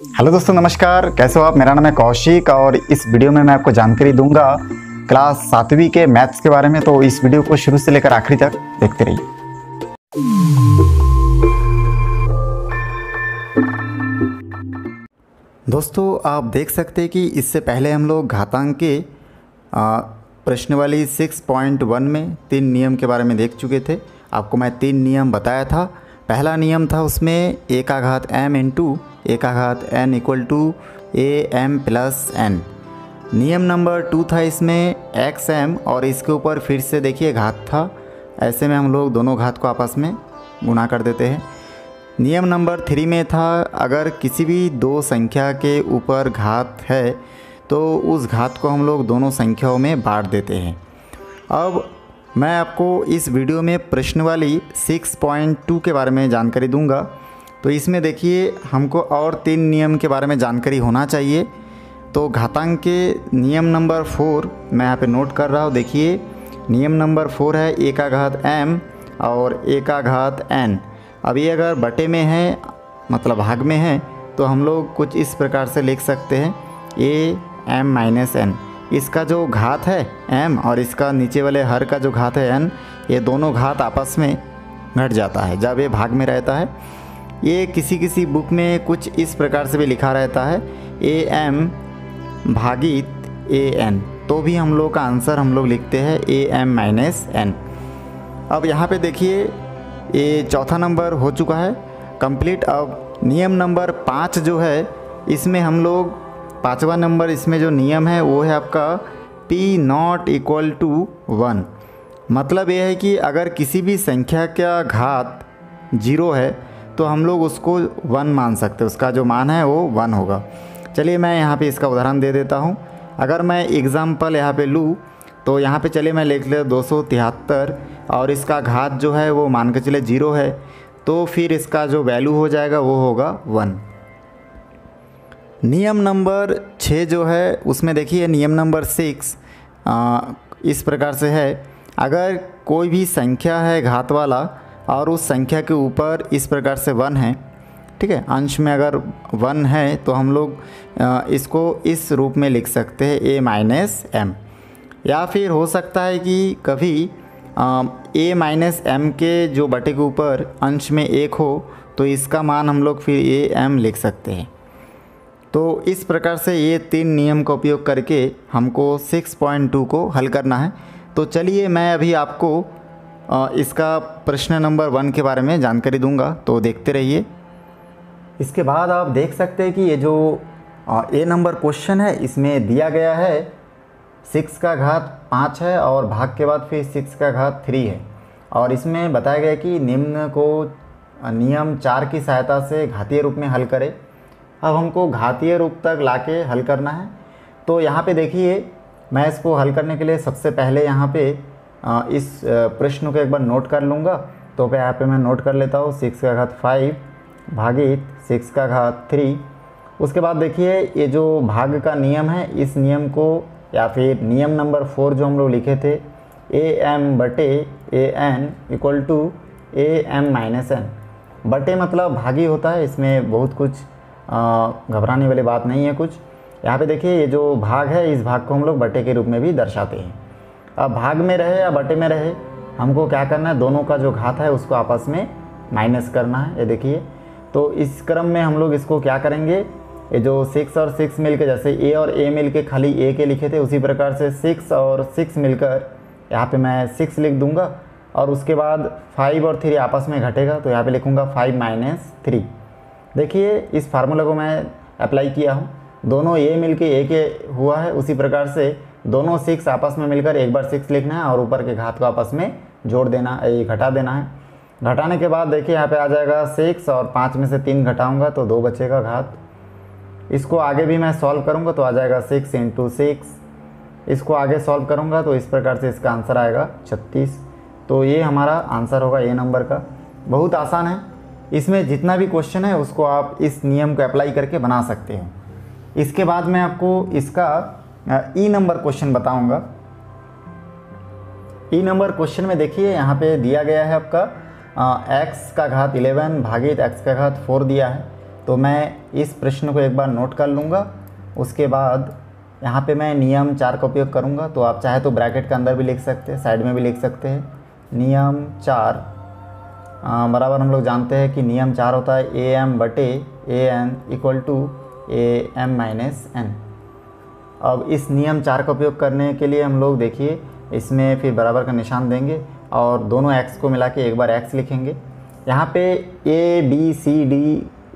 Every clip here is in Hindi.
हेलो दोस्तों, नमस्कार। कैसे हो आप? मेरा नाम है कौशिक और इस वीडियो में मैं आपको जानकारी दूंगा क्लास 7वीं के मैथ्स के बारे में। तो इस वीडियो को शुरू से लेकर आखिरी तक देखते रहिए। दोस्तों, आप देख सकते हैं कि इससे पहले हम लोग घातांक के प्रश्नावली 6.1 में 3 नियम के बारे में देख चुके थे। आपको मैं 3 नियम बताया था। पहला नियम था उसमें a का घात m इंटू a का घात n equal to am plus n। नियम नंबर 2 था इसमें xm और इसके ऊपर फिर से देखिए घात था। ऐसे में हम लोग दोनों घात को आपस में गुणा कर देते हैं। नियम नंबर 3 में था अगर किसी भी दो संख्या के ऊपर घात है तो उस घात को हम लोग दोनों संख्याओं में बांट देते हैं। अब मैं आपको इस वीडियो में प्रश्नावली 6.2 के बारे में जानकारी दूंगा। तो इसमें देखिए हमको और 3 नियम के बारे में जानकारी होना चाहिए। तो घातांक के नियम नंबर 4 मैं यहाँ पे नोट कर रहा हूँ। देखिए नियम नंबर 4 है a का घात m और a का घात n। अब ये अगर बटे में है मतलब भाग में है तो हम लोग कुछ इस प्रकार से लिख सकते हैं a m माइनस n। इसका जो घात है m और इसका नीचे वाले हर का जो घात है n, ये दोनों घात आपस में घट जाता है जब ये भाग में रहता है। ये किसी किसी बुक में कुछ इस प्रकार से भी लिखा रहता है am भागित an। तो भी हम लोग का आंसर हम लोग लिखते हैं am माइनस n। अब यहाँ पे देखिए ये चौथा नंबर हो चुका है कंप्लीट। अब नियम नंबर 5 जो है इसमें हम लोग 5वां नंबर इसमें जो नियम है वो है आपका p नॉट इक्वल टू 1। मतलब ये है कि अगर किसी भी संख्या का घात 0 है तो हम लोग उसको 1 मान सकते हैं, उसका जो मान है वो 1 होगा। चलिए मैं यहाँ पे इसका उदाहरण दे देता हूँ। अगर मैं एग्ज़ाम्पल यहाँ पे लूँ तो यहाँ पे चलिए मैं लिख ले 273 और इसका घात जो है वो मान के चले 0 है तो फिर इसका जो वैल्यू हो जाएगा वो होगा 1। नियम नंबर 6 जो है उसमें देखिए नियम नंबर 6 इस प्रकार से है अगर कोई भी संख्या है घात वाला और उस संख्या के ऊपर इस प्रकार से 1 है, ठीक है, अंश में अगर 1 है तो हम लोग इसको इस रूप में लिख सकते हैं a माइनस m। या फिर हो सकता है कि कभी a माइनस m के जो बटे के ऊपर अंश में 1 हो तो इसका मान हम लोग फिर am लिख सकते हैं। तो इस प्रकार से ये 3 नियम का उपयोग करके हमको 6.2 को हल करना है। तो चलिए मैं अभी आपको इसका प्रश्न नंबर 1 के बारे में जानकारी दूंगा, तो देखते रहिए। इसके बाद आप देख सकते हैं कि ये जो ए नंबर क्वेश्चन है इसमें दिया गया है 6 का घात 5 है और भाग के बाद फिर 6 का घात 3 है और इसमें बताया गया कि निम्न को नियम 4 की सहायता से घातीय रूप में हल करें। अब हमको घातीय रूप तक लाके हल करना है। तो यहाँ पे देखिए मैं इसको हल करने के लिए सबसे पहले यहाँ पे इस प्रश्न को एक बार नोट कर लूँगा। तो यहाँ पे मैं नोट कर लेता हूँ 6 का घात 5 भागित 6 का घात 3। उसके बाद देखिए ये जो भाग का नियम है इस नियम को या फिर नियम नंबर 4 जो हम लोग लिखे थे am बटे an equal to am minus n। बटे मतलब भागी होता है, इसमें बहुत कुछ घबराने वाली बात नहीं है कुछ। यहाँ पे देखिए ये जो भाग है इस भाग को हम लोग बटे के रूप में भी दर्शाते हैं। अब भाग में रहे या बटे में रहे हमको क्या करना है, दोनों का जो घात है उसको आपस में माइनस करना है। ये देखिए तो इस क्रम में हम लोग इसको क्या करेंगे, ये जो 6 और 6 मिलकर जैसे a और a मिलके खाली a के लिखे थे उसी प्रकार से 6 और 6 मिलकर यहाँ पे मैं 6 लिख दूंगा और उसके बाद 5 और 3 आपस में घटेगा तो यहाँ पे लिखूँगा 5 माइनस 3। देखिए इस फार्मूला को मैं अप्लाई किया हूँ, दोनों a मिलके a के हुआ है, उसी प्रकार से दोनों 6 आपस में मिलकर एक बार 6 लिखना है और ऊपर के घात को आपस में जोड़ देना, ये घटा देना है। घटाने के बाद देखिए यहाँ पे आ जाएगा 6 और 5 में से 3 घटाऊँगा तो 2 बचेगा घात। इसको आगे भी मैं सॉल्व करूँगा तो आ जाएगा 6 इंटू 6। इसको आगे सॉल्व करूँगा तो इस प्रकार से इसका आंसर आएगा 36। तो ये हमारा आंसर होगा ए नंबर का। बहुत आसान है, इसमें जितना भी क्वेश्चन है उसको आप इस नियम को अप्लाई करके बना सकते हैं। इसके बाद मैं आपको इसका ई नंबर क्वेश्चन बताऊंगा। ई नंबर क्वेश्चन में देखिए यहाँ पे दिया गया है आपका x का घात 11 भागित x का घात 4 दिया है। तो मैं इस प्रश्न को एक बार नोट कर लूँगा। उसके बाद यहाँ पे मैं नियम 4 का उपयोग करूँगा। तो आप चाहे तो ब्रैकेट के अंदर भी लिख सकते हैं, साइड में भी लिख सकते हैं। नियम 4 बराबर हम लोग जानते हैं कि नियम 4 होता है AM/AN = AM-N। अब इस नियम 4 का उपयोग करने के लिए हम लोग देखिए इसमें फिर बराबर का निशान देंगे और दोनों x को मिला के एक बार x लिखेंगे। यहाँ पे ABCD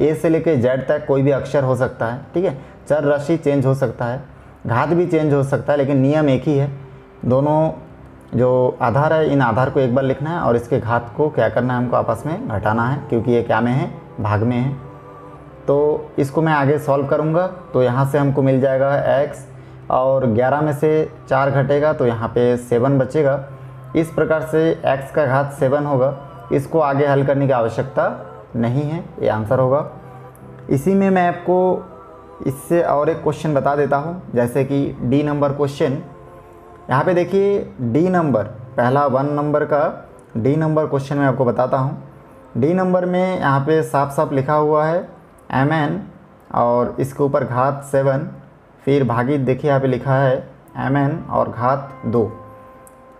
A से लेकर Z तक कोई भी अक्षर हो सकता है, ठीक है। चर राशि चेंज हो सकता है, घात भी चेंज हो सकता है, लेकिन नियम एक ही है। दोनों जो आधार है, इन आधार को एक बार लिखना है और इसके घात को क्या करना है, हमको आपस में घटाना है, क्योंकि ये क्या में है, भाग में है। तो इसको मैं आगे सॉल्व करूँगा। तो यहाँ से हमको मिल जाएगा x और 11 में से 4 घटेगा तो यहाँ पे 7 बचेगा। इस प्रकार से x का घात 7 होगा। इसको आगे हल करने की आवश्यकता नहीं है, ये आंसर होगा। इसी में मैं आपको इससे और एक क्वेश्चन बता देता हूँ, जैसे कि डी नंबर क्वेश्चन। यहाँ पे देखिए डी नंबर, पहला 1 नंबर का डी नंबर क्वेश्चन मैं आपको बताता हूँ। डी नंबर में यहाँ पे साफ साफ लिखा हुआ है mn और इसके ऊपर घात 7, फिर भागित देखिए यहाँ पे लिखा है mn और घात 2।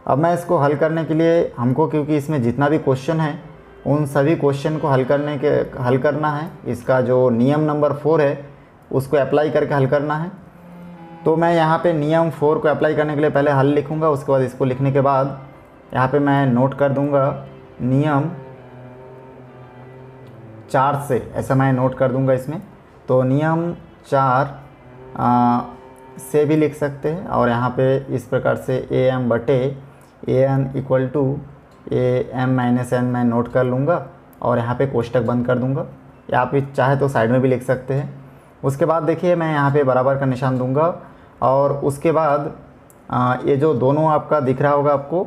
अब मैं इसको हल करने के लिए हमको, क्योंकि इसमें जितना भी क्वेश्चन है उन सभी क्वेश्चन को हल करना है। इसका जो नियम नंबर 4 है उसको अप्लाई करके हल करना है। तो मैं यहाँ पे नियम 4 को अप्लाई करने के लिए पहले हल लिखूँगा, उसके बाद इसको लिखने के बाद यहाँ पे मैं नोट कर दूँगा नियम 4 से, ऐसा मैं नोट कर दूँगा इसमें। तो नियम 4 से भी लिख सकते हैं और यहाँ पे इस प्रकार से AM/AN = AM-N मैं नोट कर लूँगा और यहाँ पे कोष्टक बंद कर दूँगा, या आप चाहे तो साइड में भी लिख सकते हैं। उसके बाद देखिए मैं यहाँ पे बराबर का निशान दूंगा और उसके बाद ये जो दोनों आपका दिख रहा होगा आपको,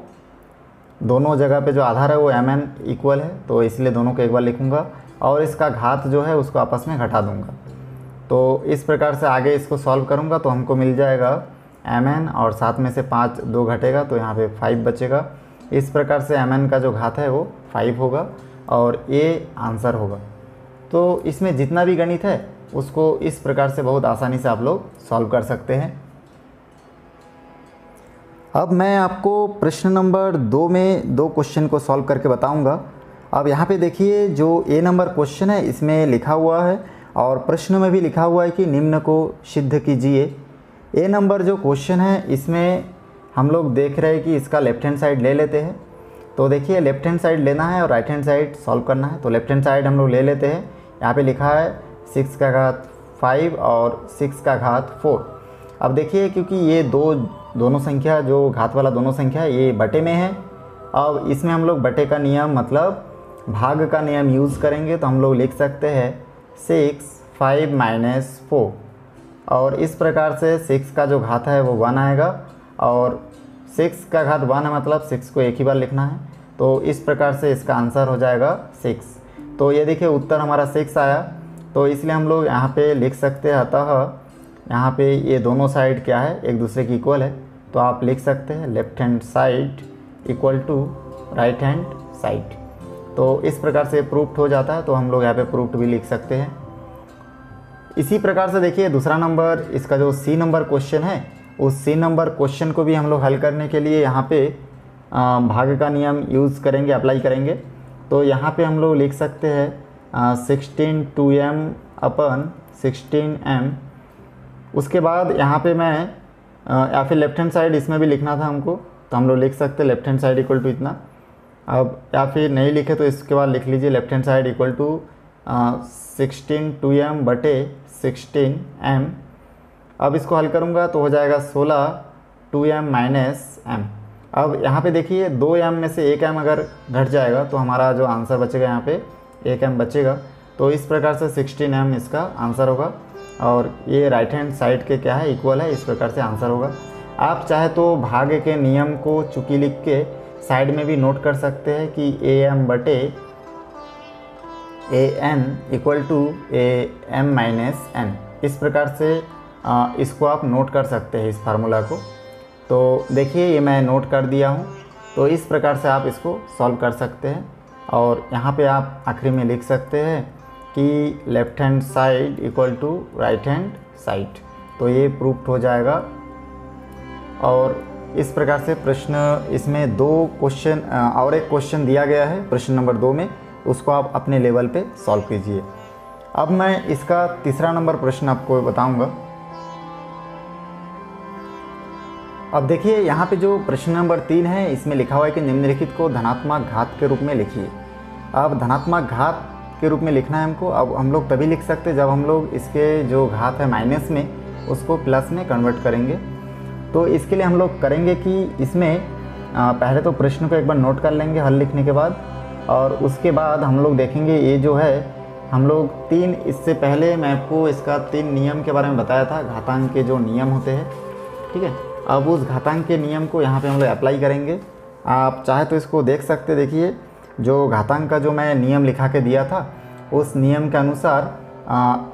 दोनों जगह पे जो आधार है वो mn इक्वल है, तो इसलिए दोनों को एक बार लिखूंगा और इसका घात जो है उसको आपस में घटा दूंगा। तो इस प्रकार से आगे इसको सॉल्व करूंगा तो हमको मिल जाएगा mn और 7 में से 5 2 घटेगा तो यहाँ पे 5 बचेगा। इस प्रकार से mn का जो घात है वो 5 होगा और ये आंसर होगा। तो इसमें जितना भी गणित है उसको इस प्रकार से बहुत आसानी से आप लोग सॉल्व कर सकते हैं। अब मैं आपको प्रश्न नंबर 2 में 2 क्वेश्चन को सॉल्व करके बताऊंगा। अब यहाँ पे देखिए जो ए नंबर क्वेश्चन है इसमें लिखा हुआ है और प्रश्न में भी लिखा हुआ है कि निम्न को सिद्ध कीजिए। ए नंबर जो क्वेश्चन है इसमें हम लोग देख रहे हैं कि इसका लेफ्ट हैंड साइड ले लेते हैं। तो देखिए लेफ्ट हैंड साइड लेना है और राइट हैंड साइड सॉल्व करना है। तो लेफ्ट हैंड साइड हम लोग ले लेते हैं। यहाँ पे लिखा है 6 का घात 5 और 6 का घात 4। अब देखिए क्योंकि ये दोनों संख्या, जो घात वाला दोनों संख्या है, ये बटे में है। अब इसमें हम लोग बटे का नियम मतलब भाग का नियम यूज़ करेंगे। तो हम लोग लिख सकते हैं 6 5 - 4 और इस प्रकार से 6 का जो घात है वो 1 आएगा और 6 का घात 1 है मतलब 6 को एक ही बार लिखना है। तो इस प्रकार से इसका आंसर हो जाएगा 6। तो ये देखिए उत्तर हमारा 6 आया। तो इसलिए हम लोग यहाँ पे लिख सकते हैं, अतः यहाँ पे ये दोनों साइड क्या है, एक दूसरे की इक्वल है। तो आप लिख सकते हैं left hand side equal to right hand side. तो इस प्रकार से प्रूफ्ड हो जाता है। तो हम लोग यहाँ पे प्रूफ्ड भी लिख सकते हैं। इसी प्रकार से देखिए दूसरा नंबर, इसका जो सी नंबर क्वेश्चन है, उस सी नंबर क्वेश्चन को भी हम लोग हल करने के लिए यहाँ पे भाग का नियम यूज़ करेंगे, अप्लाई करेंगे। तो यहाँ पे हम लोग लिख सकते हैं 16 2m अपन 16m। उसके बाद यहाँ पे मैं या फिर लेफ्ट हैंड साइड इसमें भी लिखना था हमको, तो हम लोग लिख सकते हैं left hand side equal to इतना। अब या फिर नहीं लिखे तो इसके बाद लिख लीजिए left hand side equal to 16 2m बटे 16m। अब इसको हल करूँगा तो हो जाएगा 16 2m - m। अब यहाँ पे देखिए 2m में से 1m अगर घट जाएगा तो हमारा जो आंसर बचेगा यहाँ पे 1m बचेगा। तो इस प्रकार से 16m इसका आंसर होगा और ये राइट हैंड साइड के क्या है, इक्वल है। इस प्रकार से आंसर होगा। आप चाहे तो भाग के नियम को चुकी लिख के साइड में भी नोट कर सकते हैं कि am बटे an equal to am - n। इस प्रकार से इसको आप नोट कर सकते हैं, इस फार्मूला को। तो देखिए ये मैं नोट कर दिया हूँ। तो इस प्रकार से आप इसको सॉल्व कर सकते हैं। और यहाँ पे आप आखिरी में लिख सकते हैं कि left hand side equal to right hand side, तो ये प्रूफ हो जाएगा। और इस प्रकार से प्रश्न, इसमें 2 क्वेश्चन और एक क्वेश्चन दिया गया है प्रश्न नंबर 2 में, उसको आप अपने लेवल पे सॉल्व कीजिए। अब मैं इसका तीसरा नंबर प्रश्न आपको बताऊंगा। अब देखिए यहाँ पे जो प्रश्न नंबर 3 है, इसमें लिखा हुआ है कि निम्नलिखित को धनात्मक घात के रूप में लिखिए। अब धनात्मक घात के रूप में लिखना है हमको। अब हम लोग तभी लिख सकते जब हम लोग इसके जो घात है माइनस में, उसको प्लस में कन्वर्ट करेंगे। तो इसके लिए हम लोग करेंगे कि इसमें पहले तो प्रश्न को एक बार नोट कर लेंगे हल लिखने के बाद, और उसके बाद हम लोग देखेंगे ये जो है हम लोग 3, इससे पहले मैं आपको इसका 3 नियम के बारे में बताया था, घातांक के जो नियम होते हैं, ठीक है। अब उस घातांक के नियम को यहाँ पे हम लोग अप्लाई करेंगे। आप चाहे तो इसको देख सकते, देखिए जो घातांक का जो मैं नियम लिखा के दिया था, उस नियम के अनुसार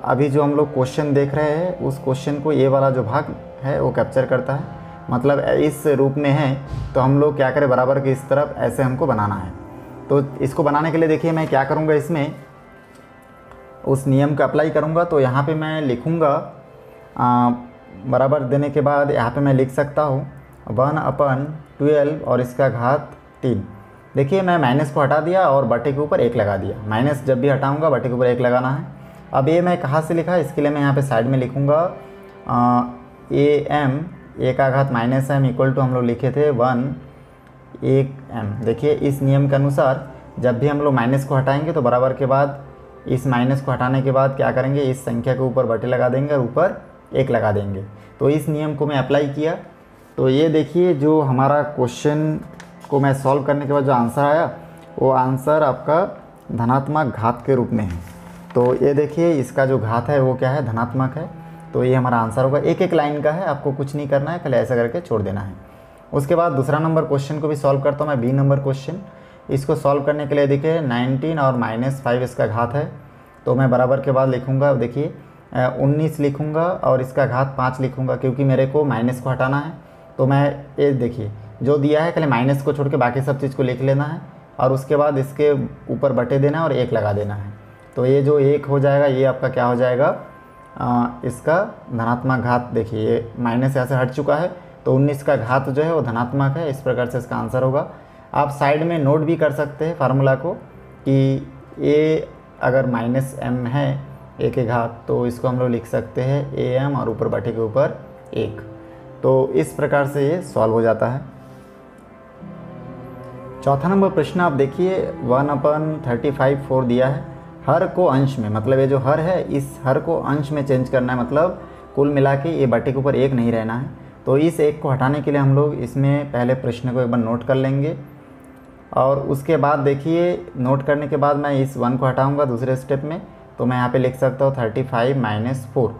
अभी जो हम लोग क्वेश्चन देख रहे हैं, उस क्वेश्चन को ये वाला जो भाग है वो कैप्चर करता है। मतलब इस रूप में है तो हम लोग क्या करें, बराबर की इस तरफ ऐसे हमको बनाना है। तो इसको बनाने के लिए देखिए मैं क्या करूँगा, इसमें उस नियम का अप्लाई करूँगा। तो यहाँ पे मैं लिखूँगा बराबर देने के बाद यहाँ पे मैं लिख सकता हूँ 1/12 और इसका घात 3। देखिए मैं माइनस को हटा दिया और बटे के ऊपर 1 लगा दिया। माइनस जब भी हटाऊँगा बटे के ऊपर 1 लगाना है। अब ये मैं कहाँ से लिखा, इसके लिए मैं यहाँ पे साइड में लिखूँगा a का घात -m इक्वल टू हम लोग लिखे थे 1m। देखिए इस नियम के अनुसार जब भी हम लोग माइनस को हटाएंगे तो बराबर के बाद इस माइनस को हटाने के बाद क्या करेंगे, इस संख्या के ऊपर बटे लगा देंगे और ऊपर 1 लगा देंगे। तो इस नियम को मैं अप्लाई किया। तो ये देखिए जो हमारा क्वेश्चन को मैं सॉल्व करने के बाद जो आंसर आया, वो आंसर आपका धनात्मक घात के रूप में है। तो ये देखिए इसका जो घात है वो क्या है, धनात्मक है। तो ये हमारा आंसर होगा। एक एक लाइन का है, आपको कुछ नहीं करना है, खाली ऐसा करके छोड़ देना है। उसके बाद दूसरा नंबर क्वेश्चन को भी सॉल्व करता हूँ मैं, बी नंबर क्वेश्चन। इसको सॉल्व करने के लिए देखिए 19 और -5 इसका घात है। तो मैं बराबर के बाद लिखूँगा, देखिए 19 लिखूँगा और इसका घात 5 लिखूँगा, क्योंकि मेरे को माइनस को हटाना है। तो मैं ये देखिए जो दिया है खाली माइनस को छोड़ के बाकी सब चीज़ को लिख लेना है, और उसके बाद इसके ऊपर बटे देना है और 1 लगा देना है। तो ये जो 1 हो जाएगा, ये आपका क्या हो जाएगा, इसका धनात्मक घात। देखिए ये माइनस यहाँ से हट चुका है, तो 19 का घात जो है वो धनात्मक है। इस प्रकार से इसका आंसर होगा। आप साइड में नोट भी कर सकते हैं फार्मूला को कि a अगर -m है a के घात, तो इसको हम लोग लिख सकते हैं am और ऊपर बटे के ऊपर 1। तो इस प्रकार से ये सॉल्व हो जाता है। चौथा नंबर प्रश्न आप देखिए 1/35 दिया है। हर को अंश में, मतलब ये जो हर है इस हर को अंश में चेंज करना है, मतलब कुल मिला के ये बटे के ऊपर 1 नहीं रहना है। तो इस 1 को हटाने के लिए हम लोग इसमें पहले प्रश्न को एक बार नोट कर लेंगे, और उसके बाद देखिए नोट करने के बाद मैं इस 1 को हटाऊंगा दूसरे स्टेप में। तो मैं यहाँ पे लिख सकता हूँ 35 - 4।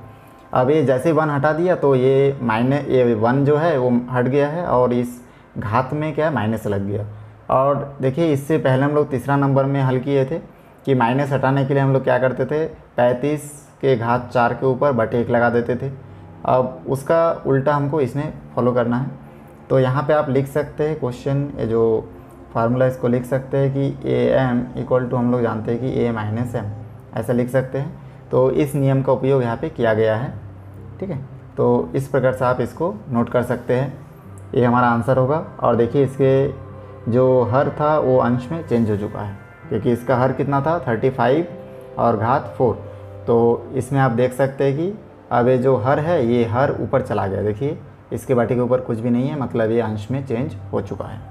अब ये जैसे 1 हटा दिया तो ये 1 जो है वो हट गया है, और इस घात में क्या है, माइनस लग गया। और देखिए इससे पहले हम लोग तीसरा नंबर में हल किए थे कि माइनस हटाने के लिए हम लोग क्या करते थे, 35 के घात 4 के ऊपर बटे 1 लगा देते थे। अब उसका उल्टा हमको इसमें फॉलो करना है। तो यहाँ पे आप लिख सकते हैं क्वेश्चन, ये जो फार्मूला इसको लिख सकते हैं कि am इक्वल टू हम लोग जानते हैं कि a - m, ऐसा लिख सकते हैं। तो इस नियम का उपयोग यहाँ पे किया गया है, ठीक है। तो इस प्रकार से आप इसको नोट कर सकते हैं, ये हमारा आंसर होगा। और देखिए इसके जो हर था वो अंश में चेंज हो चुका है, क्योंकि इसका हर कितना था 35 और घात 4। तो इसमें आप देख सकते हैं कि अब ये जो हर है ये हर ऊपर चला गया। देखिए इसके बटे के ऊपर कुछ भी नहीं है, मतलब ये अंश में चेंज हो चुका है।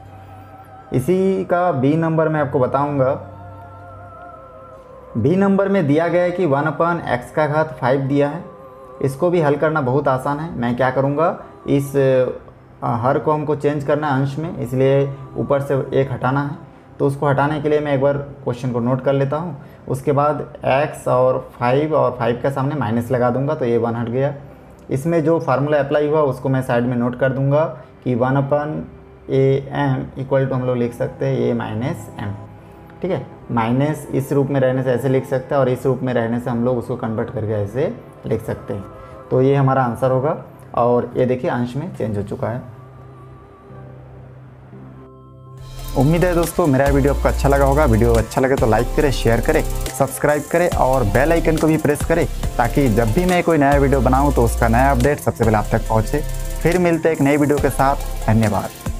इसी का बी नंबर मैं आपको बताऊंगा। बी नंबर में दिया गया है कि 1/x का घात 5 दिया है। इसको भी हल करना बहुत आसान है। मैं क्या करूंगा, इस हर को हमको चेंज करना है अंश में, इसलिए ऊपर से 1 हटाना है। तो उसको हटाने के लिए मैं एक बार क्वेश्चन को नोट कर लेता हूँ। उसके बाद x और 5 के सामने माइनस लगा दूंगा, तो ये 1 हट गया। इसमें जो फार्मूला अप्लाई हुआ उसको मैं साइड में नोट कर दूंगा कि 1/am इक्वल टू हम लोग लिख सकते हैं a - m, ठीक है। माइनस इस रूप में रहने से ऐसे लिख सकते हैं, और इस रूप में रहने से हम लोग उसको कन्वर्ट करके ऐसे लिख सकते हैं। तो ये हमारा आंसर होगा, और ये देखिए अंश में चेंज हो चुका है। उम्मीद है दोस्तों मेरा वीडियो आपको अच्छा लगा होगा। वीडियो अच्छा लगे तो लाइक करें, शेयर करें, सब्सक्राइब करें और बेल आइकन को भी प्रेस करें ताकि जब भी मैं कोई नया वीडियो बनाऊं तो उसका नया अपडेट सबसे पहले आप तक पहुंचे। फिर मिलते हैं एक नई वीडियो के साथ। धन्यवाद।